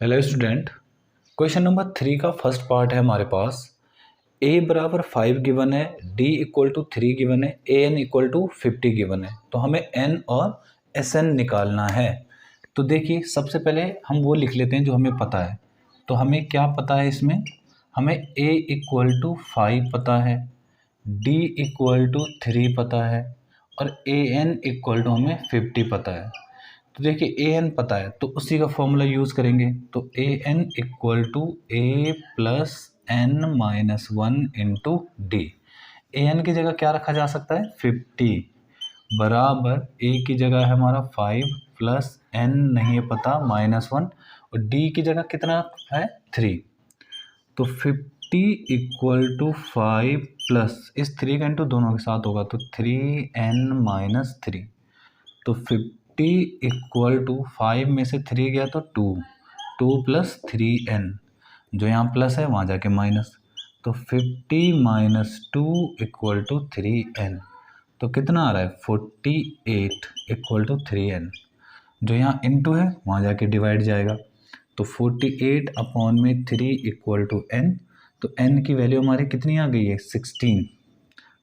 Hello student, question number 3 का first part है हमारे पास। a बराबर 5 गिवन है, d इक्वल टू 3 गिवन है, an इक्वल टू 50 गिवन है। तो हमें n और sn निकालना है। तो देखिए, सबसे पहले हम वो लिख लेते हैं जो हमें पता है। तो हमें क्या पता है इसमें? हमें a इक्वल टू 5 पता है, d इक्वल टू 3 पता है और an इक्वल टू हमें 50 पता है। तो देखिए ए एन पता है तो उसी का फॉर्मूला यूज़ करेंगे। तो a n equal to a plus n minus one into d. A n की जगह क्या रखा जा सकता है? 50 बराबर ए की जगह है हमारा 5 प्लस एन नहीं है पता -1 और डी की जगह कितना है 3। तो 50 इक्वल टू 5 प्लस इस 3 का इंटू दोनों के साथ होगा तो 3n-3। तो 50 इक्वल टू 5 में से 3 गया तो 2 प्लस 3n, जो यहाँ प्लस है वहाँ जाके माइनस। तो 50 माइनस 2 इक्वल टू 3n। तो कितना आ रहा है? 48 इक्वल टू 3n, जो यहाँ इंटू है वहाँ जाके डिवाइड जाएगा। तो 48 अपॉन में 3 इक्वल टू n। तो n की वैल्यू हमारी कितनी आ गई है? 16।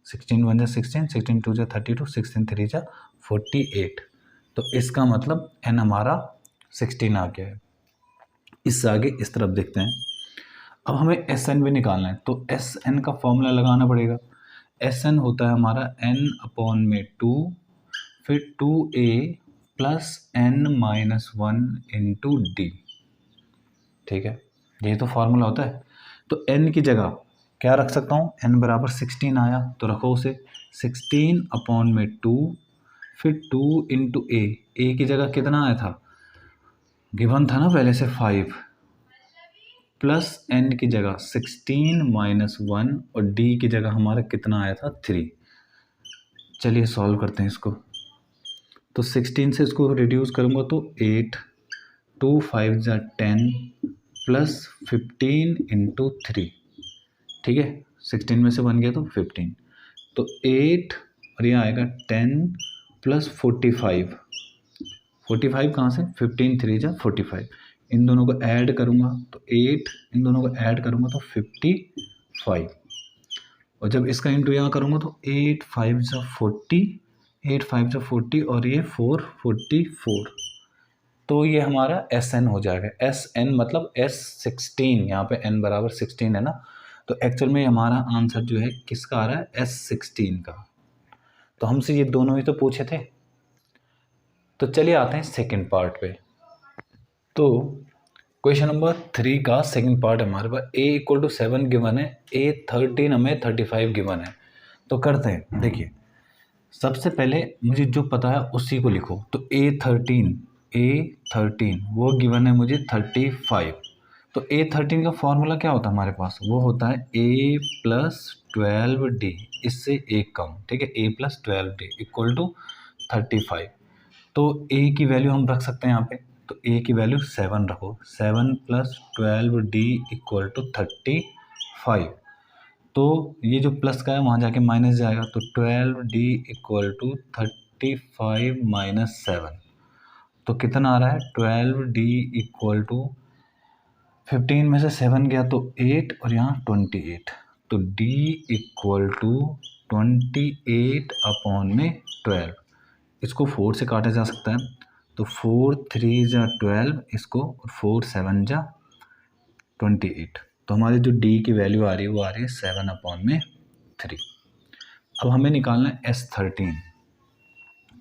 16 1 जा 16, 16 2 जा 32, 16 3 जा 48। तो इसका मतलब n हमारा 16 आ गया है। इससे आगे इस तरफ देखते हैं। अब हमें एस एन भी निकालना है तो एस एन का फॉर्मूला लगाना पड़ेगा। एस एन होता है हमारा n अपॉन में 2, फिर 2a plus n-1 into D. ठीक है, ये तो फॉर्मूला होता है। तो n की जगह क्या रख सकता हूँ? n बराबर 16 आया तो रखो उसे 16 अपॉन में 2, फिर 2 इंटू ए की जगह कितना आया था? गिवन था ना पहले से 5, प्लस n की जगह 16 माइनस 1 और d की जगह हमारा कितना आया था? 3। चलिए सॉल्व करते हैं इसको। तो 16 से इसको रिड्यूस करूँगा तो 8, 2 5 जा 10 प्लस 15 इंटू 3। ठीक है, 16 में से 1 गया तो 15। तो 8 और ये आएगा 10 प्लस 45। 45 कहाँ से? 15 3 जा 45। इन दोनों को ऐड करूँगा तो 8, इन दोनों को ऐड करूँगा तो 55। और जब इसका इंटू यहाँ करूँगा तो 8 5 जा 40, 8 5 जा 40 और ये 444। तो ये हमारा एस एन हो जाएगा। एस एन मतलब S16, यहाँ पे n बराबर 16 है ना, तो एक्चुअल में हमारा आंसर जो है किसका आ रहा है? S16 का। तो हमसे ये दोनों ही तो पूछे थे। तो चलिए आते हैं सेकंड पार्ट पे। तो क्वेश्चन नंबर 3 का सेकंड पार्ट हमारे पास a इक्वल टू 7 गिवन है, a13 हमें 35 गिवन है। तो करते हैं, देखिए सबसे पहले मुझे जो पता है उसी को लिखो। तो a13 वो गिवन है मुझे 35। तो a13 का फॉर्मूला क्या होता है हमारे पास? वो होता है a प्लस 12d, इससे एक कम। ठीक है, a plus 12d equal to 35। तो a की वैल्यू हम रख सकते हैं यहाँ पे। तो a की वैल्यू 7 रखो, 7 प्लस 12d इक्वल टू 35। तो ये जो प्लस का है वहाँ जाके माइनस जाएगा तो 12d इक्वल टू 35 माइनस 7। तो कितना आ रहा है? 12d इक्वल टू 15 में से 7 गया तो 8 और यहाँ 28। तो d इक्वल टू 28 अपॉन में 12। इसको 4 से काटा जा सकता है। तो 4 3 जा 12 इसको, और 4 7 जा 28। तो हमारी जो d की वैल्यू आ रही है वो आ रही है 7 अपॉन में 3। अब हमें निकालना है S13।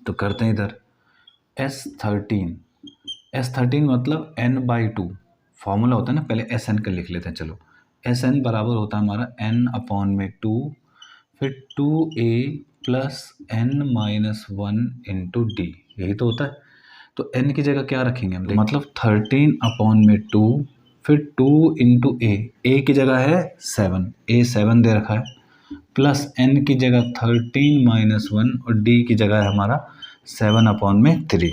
तो करते हैं इधर S13 मतलब n/2 फॉर्मूला होता है ना, पहले SN का लिख लेते हैं। चलो SN बराबर होता है हमारा n अपॉन में 2, फिर 2a plus n-1 into D, यही तो होता है। तो n की जगह क्या रखेंगे हम? मतलब 13 अपॉन में 2, फिर 2 इंटू a की जगह है 7, a 7 दे रखा है, प्लस n की जगह 13 माइनस 1 और d की जगह है हमारा 7 अपॉन में 3।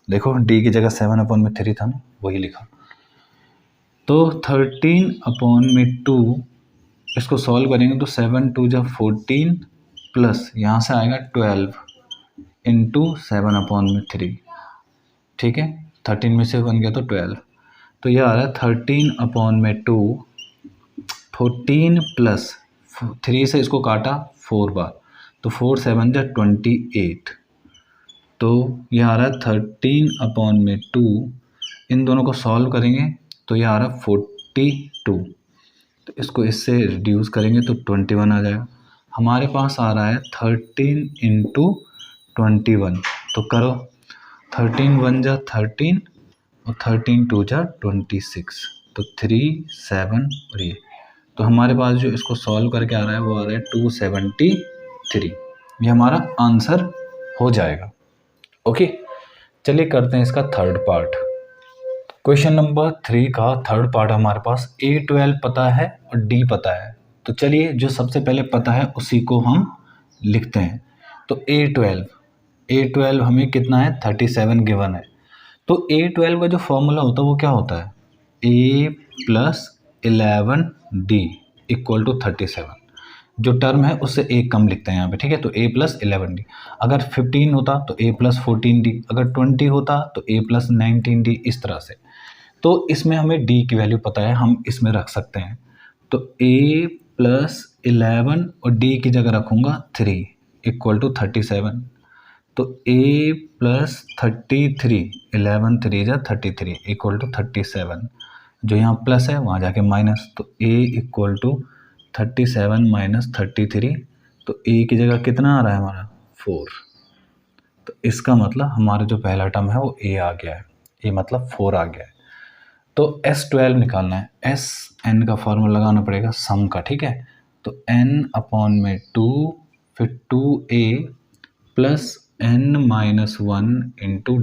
देखो d की जगह 7 अपॉन में 3 था ना, वही लिखा। तो 13 अपॉन में 2 इसको सॉल्व करेंगे तो 7 2 जा 14 प्लस यहाँ से आएगा 12 इंटू 7 अपॉन में 3। ठीक है, 13 में से 1 गया तो 12। तो ये आ रहा है 13/2, 14 प्लस 3 से इसको काटा 4 बार, तो 4 7 जा 28, तो ये आ रहा है 13/2, इन दोनों को सॉल्व करेंगे तो ये आ रहा है 42, तो इसको इससे रिड्यूस करेंगे तो 21 आ जाएगा। हमारे पास आ रहा है 13 इंटू 21, तो करो 13 1 जा 13 और 13 2 जा 26, तो 3 7 और ये, तो हमारे पास जो इसको सॉल्व करके आ रहा है वो आ रहा है 273, ये हमारा आंसर हो जाएगा। ओके, चलिए करते हैं इसका थर्ड पार्ट। क्वेश्चन नंबर 3 का थर्ड पार्ट हमारे पास A12 पता है और D पता है, तो चलिए जो सबसे पहले पता है उसी को हम लिखते हैं। तो A12 हमें कितना है 37 गिवन है, तो A12 का जो फॉर्मूला होता है वो क्या होता है, A + 11D = 37, जो टर्म है उससे एक कम लिखते हैं यहाँ पे, ठीक है। तो A + 11D, अगर 15 होता तो A + 14D, अगर 20 होता तो A + 19D, इस तरह से। तो इसमें हमें D की वैल्यू पता है, हम इसमें रख सकते हैं। तो A + 11 और D की जगह रखूँगा 3 = 37, तो A + 33, 11 3 जा 33 = 37, जो यहाँ प्लस है वहाँ जाके माइनस, तो A = 37 - 33, तो A की जगह कितना आ रहा है हमारा 4, तो इसका मतलब हमारा जो पहला टर्म है वो A आ गया है, ये मतलब 4 आ गया है। तो S12 निकालना है, SN का फॉर्मूला लगाना पड़ेगा सम का, ठीक है। तो n/2 फिर 2A + n - 1 ×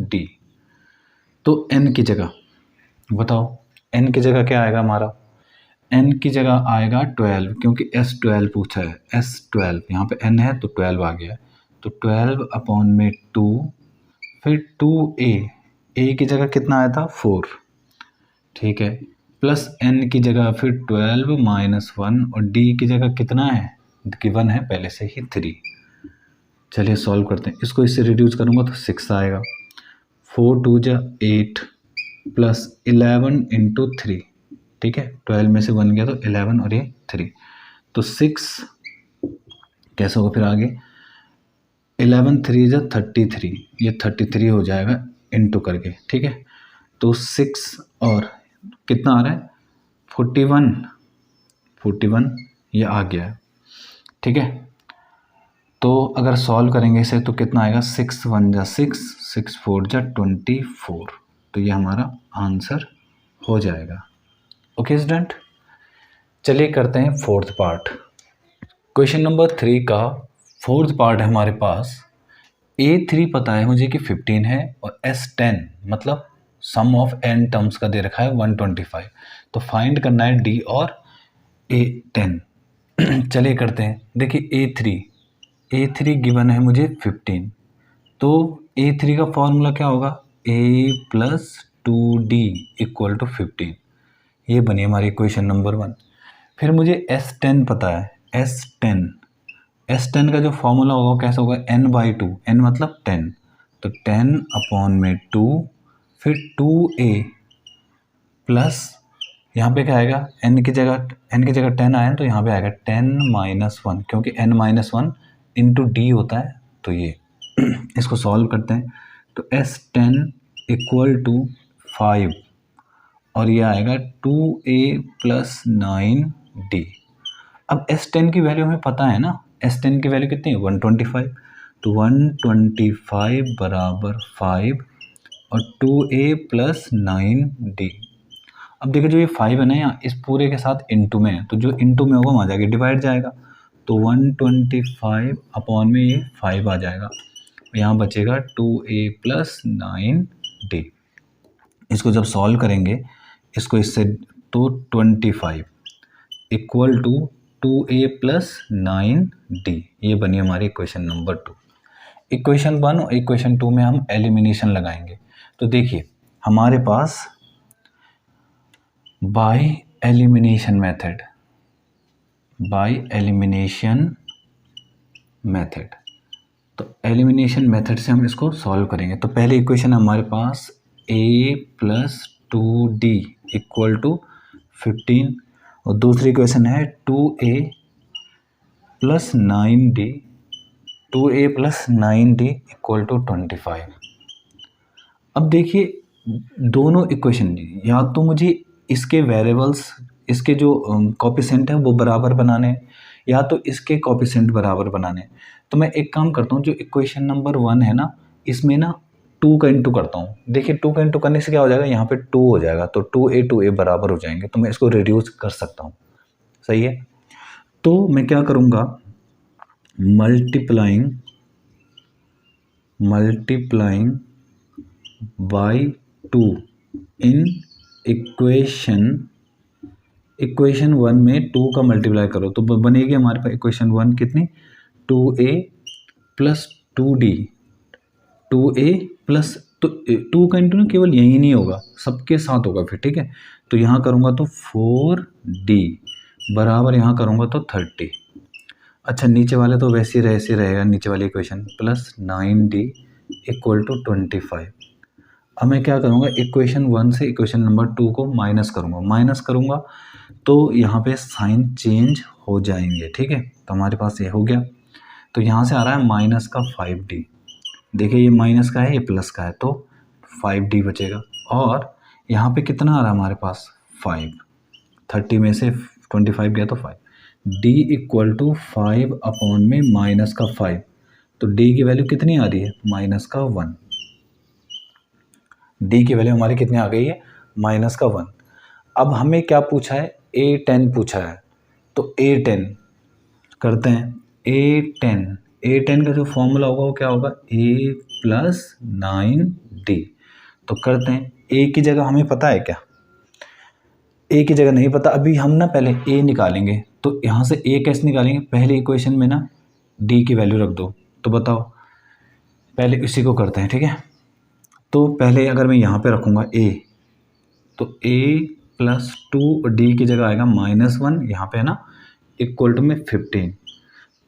D, तो n की जगह बताओ, n की जगह क्या आएगा हमारा, n की जगह आएगा 12, क्योंकि S12 पूछा है, S12 यहाँ पे n है तो 12 आ गया है, तो 12/2 फिर 2A, A की जगह कितना आया था 4, ठीक है, प्लस n की जगह फिर 12 - 1 और D की जगह कितना है गिवन है पहले से ही 3। चलिए सॉल्व करते हैं, इसको इससे रिड्यूस करूँगा तो 6 आएगा, 4 2 जा 8 प्लस 11 × 3, ठीक है, 12 में से 1 गया तो 11 और ये 3, तो 6 कैसे होगा फिर आगे, 11 3 जा 33, ये 33 हो जाएगा इंटू करके, ठीक है। तो 6 और कितना आ रहा है 41 ये आ गया है, ठीक है। तो अगर सॉल्व करेंगे इसे तो कितना आएगा, 6 1 जा 6, 6 4 जा 24, तो ये हमारा आंसर हो जाएगा। ओके स्टूडेंट, चलिए करते हैं फोर्थ पार्ट। क्वेश्चन नंबर 3 का फोर्थ पार्ट है हमारे पास, A3 पता है मुझे कि 15 है और S10 मतलब सम ऑफ n टर्म्स का दे रखा है 125, तो फाइंड करना है D और A10। चलिए करते हैं, देखिए A3 गिवन है मुझे 15, तो A3 का फॉर्मूला क्या होगा, A + 2D = 15, ये बनी हमारी इक्वेशन नंबर 1। फिर मुझे S10 पता है, S10 का जो फॉर्मूला होगा कैसा होगा, n/2, n मतलब 10, तो 10/2 फिर 2A प्लस यहाँ पे क्या आएगा, n की जगह 10 आया तो यहाँ पे आएगा 10 - 1, क्योंकि n - 1 × D होता है, तो ये इसको सॉल्व करते हैं, तो S10 = 5 और ये आएगा 2A + 9D। अब S10 की वैल्यू हमें पता है ना, S10 की वैल्यू कितनी है 125, तो 125 = 5 और 2A + 9D। अब देखिए जो ये 5 है ना यहाँ इस पूरे के साथ इंटू में है, तो जो इंटू में होगा वहाँ जाके डिवाइड जाएगा, तो 125 अपॉन में ये 5 आ जाएगा, यहाँ बचेगा 2A + 9D। इसको जब सॉल्व करेंगे इसको इससे, तो 25 = 2A + 9D, ये बनी हमारी इक्वेशन नंबर 2। इक्वेशन 1 और इक्वेशन 2 में हम एलिमिनेशन लगाएंगे, तो देखिए हमारे पास बाय एलिमिनेशन मेथड, तो एलिमिनेशन मेथड से हम इसको सॉल्व करेंगे। तो पहले इक्वेशन हमारे पास A + 2d इक्वल टू 15 और दूसरी इक्वेशन है 2a plus 9d equal to 25। अब देखिए दोनों इक्वेशन या तो मुझे इसके वेरिएबल्स इसके जो कोएफिशिएंट है वो बराबर बनाने हैं या तो इसके कोएफिशिएंट बराबर बनाने हैं। तो मैं एक काम करता हूँ, जो इक्वेशन नंबर 1 है ना, इसमें ना 2 का इंटू करता हूँ। देखिए 2 का इंटू करने से क्या हो जाएगा, यहाँ पे 2 हो जाएगा तो 2a बराबर हो जाएंगे, तो मैं इसको रिड्यूस कर सकता हूँ। सही है, तो मैं क्या करूँगा, मल्टीप्लाइंग बाई 2 इन इक्वेशन 1 में 2 का मल्टीप्लाई करो तो बनेगी हमारे पास इक्वेशन 1 कितनी, 2a plus 2d, 2a plus तो 2 का इंटू ना केवल यही नहीं होगा, सबके साथ होगा फिर, ठीक है। तो यहाँ करूँगा तो 4d बराबर यहाँ करूँगा तो 30। अच्छा नीचे वाले तो वैसे ही रहेगा, नीचे वाली equation plus 9d equal to 25। अब मैं क्या करूँगा, इक्वेशन 1 से इक्वेशन नंबर 2 को माइनस करूँगा तो यहाँ पे साइन चेंज हो जाएंगे, ठीक है। तो हमारे पास ये हो गया, तो यहाँ से आ रहा है माइनस का 5d। देखिए ये माइनस का है, ये प्लस का है, तो 5d बचेगा। और यहाँ पे कितना आ रहा है हमारे पास 5, 30 में से 25 गया तो 5, d इक्वल टू 5 अपॉन में माइनस का 5, तो d की वैल्यू कितनी आ रही है, माइनस का 1। d की वैल्यू हमारी कितनी आ गई है, माइनस का 1। अब हमें क्या पूछा है, a10 पूछा है, तो a10 करते हैं। a10 का जो फॉर्मूला होगा वो क्या होगा, a प्लस 9d। तो करते हैं, a की जगह हमें पता है क्या, a की जगह नहीं पता, अभी हम ना पहले a निकालेंगे। तो यहाँ से a कैसे निकालेंगे, पहले इक्वेशन में ना d की वैल्यू रख दो। तो बताओ, पहले इसी को करते हैं, ठीक है। तो पहले अगर मैं यहाँ पे रखूँगा a, तो a प्लस 2 और d की जगह आएगा -1, यहाँ पे है ना, इक्वल टू में 15।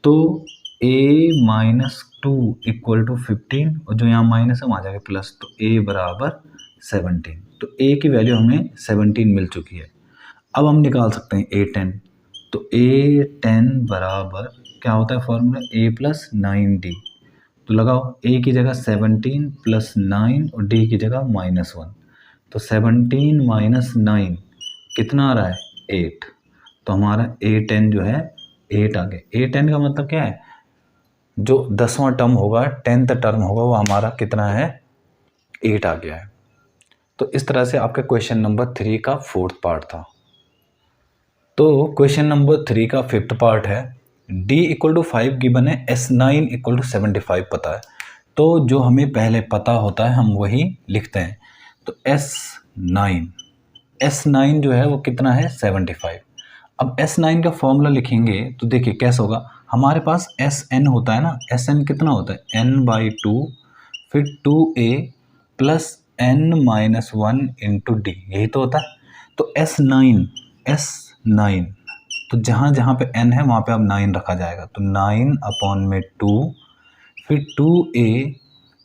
तो a माइनस 2 इक्वल टू 15 और जो यहाँ माइनस है वहाँ जाके प्लस, तो a बराबर 17। तो a की वैल्यू हमें 17 मिल चुकी है। अब हम निकाल सकते हैं a10, तो a10 बराबर क्या होता है फॉर्मूला, a प्लस 9d। तो लगाओ, a की जगह 17 प्लस 9 और d की जगह -1, तो 17 माइनस 9 कितना आ रहा है, 8। तो हमारा a10 जो है 8 आ गया। a10 का मतलब क्या है, जो 10वां टर्म होगा, 10th टर्म होगा, वो हमारा कितना है, 8 आ गया है। तो इस तरह से आपका क्वेश्चन नंबर 3 का 4th पार्ट था। तो क्वेश्चन नंबर 3 का 5th पार्ट है, d इक्वल टू 5 गिवन है, s9 इक्वल टू 75 पता है। तो जो हमें पहले पता होता है हम वही लिखते हैं। तो S9 जो है वो कितना है, 75। अब S9 का फॉर्मूला लिखेंगे तो देखिए कैसा होगा, हमारे पास Sn होता है ना, Sn कितना होता है, n/2 फिर 2a plus n-1 into d, यही तो होता है। तो S9 तो जहाँ जहाँ पे n है वहाँ पे अब 9 रखा जाएगा, तो 9 अपॉन में 2 फिर 2a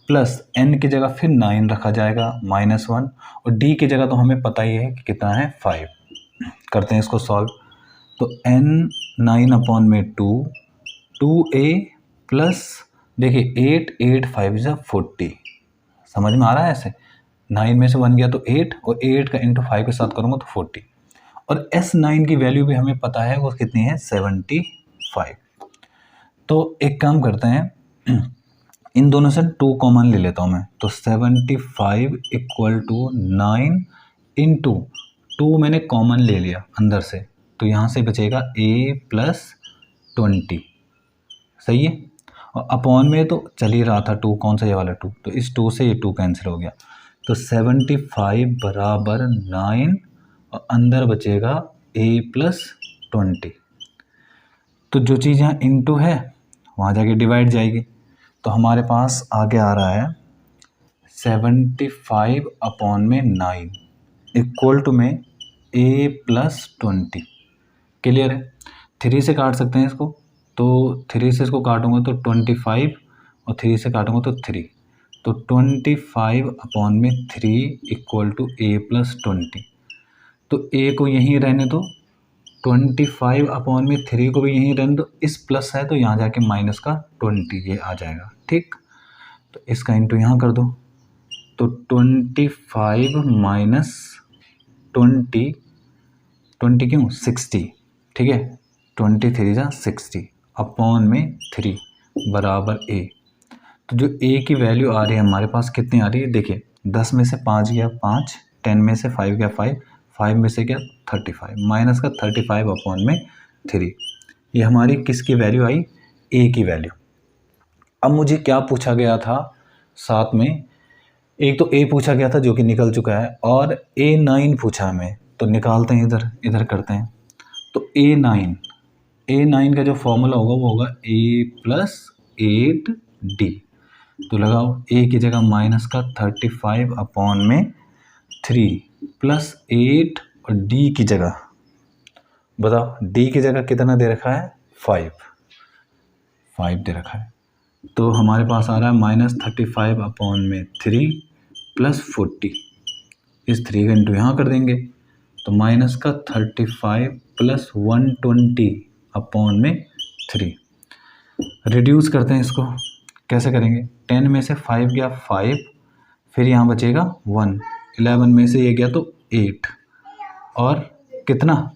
प्लस n की जगह फिर 9 रखा जाएगा -1 और d की जगह तो हमें पता ही है कि कितना है 5। करते हैं इसको सॉल्व, तो n 9 अपॉन में 2a प्लस देखिए 8 5 इज 40। समझ में आ रहा है, ऐसे 9 में से 1 गया तो 8 और 8 का इंटू 5 के साथ करूँगा तो 40। और S9 की वैल्यू भी हमें पता है वो कितनी है, 75। तो एक काम करते हैं, इन दोनों से 2 कॉमन ले लेता हूँ मैं, तो 75 इक्वल टू 9 इंटू 2 मैंने कॉमन ले लिया अंदर से, तो यहाँ से बचेगा a प्लस 20। सही है, और अपॉन में तो चल ही रहा था 2, कौन सा ये वाला 2, तो इस 2 से ये 2 कैंसिल हो गया, तो 75 बराबर 9 और अंदर बचेगा a प्लस 20। तो जो चीज़ यहाँ इंटू है वहाँ जाके डिवाइड जाएगी, तो हमारे पास आगे आ रहा है 75 अपॉन में 9 इक्वल टू में a प्लस 20। क्लियर है, 3 से काट सकते हैं इसको, तो 3 से इसको काटूंगा तो 25 और 3 से काटूंगा तो 3, तो 25/3 इक्वल टू ए प्लस 20। तो ए को यहीं रहने दो, 25/3 को भी यहीं रहने दो। इस प्लस है तो यहाँ जाके माइनस का 20 ये आ जाएगा, ठीक। तो इसका इंटू यहाँ कर दो, तो 25 माइनस 20 क्यों 60, ठीक है। 23 जा 60 अपॉन में 3 बराबर ए। तो जो ए की वैल्यू आ रही है हमारे पास कितनी आ रही है, देखिए 10 में से 5 गया 5, 10 में से 5 गया 5, 5 में से क्या 35, माइनस का 35 अपॉन में 3। ये हमारी किसकी वैल्यू आई, ए की वैल्यू। अब मुझे क्या पूछा गया था साथ में, एक तो ए पूछा गया था जो कि निकल चुका है, और A9 पूछा हमें, तो निकालते हैं इधर करते हैं। तो A9 का जो फॉर्मूला होगा वो होगा A प्लस 8D। तो लगाओ ए की जगह माइनस का 35 अपॉन में 3 प्लस 8, और डी की जगह बताओ, डी की जगह कितना दे रखा है 5 दे रखा है। तो हमारे पास आ रहा है -35 अपॉन में 3 प्लस 40। इस 3 का इंटू यहाँ कर देंगे, तो माइनस का 35 प्लस 120 अपॉन में 3। रिड्यूस करते हैं इसको, कैसे करेंगे, 10 में से 5 गया 5, फिर यहाँ बचेगा 1, 11 में से ये गया तो 8, और कितना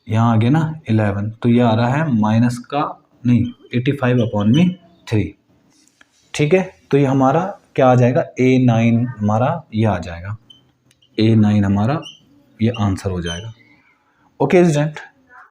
यहाँ आ गया ना 11, तो ये आ रहा है माइनस का नहीं 85 अपॉन में 3, ठीक है। तो ये हमारा क्या आ जाएगा, A9 हमारा ये आ जाएगा, A9 हमारा ये आंसर हो जाएगा। Okay student.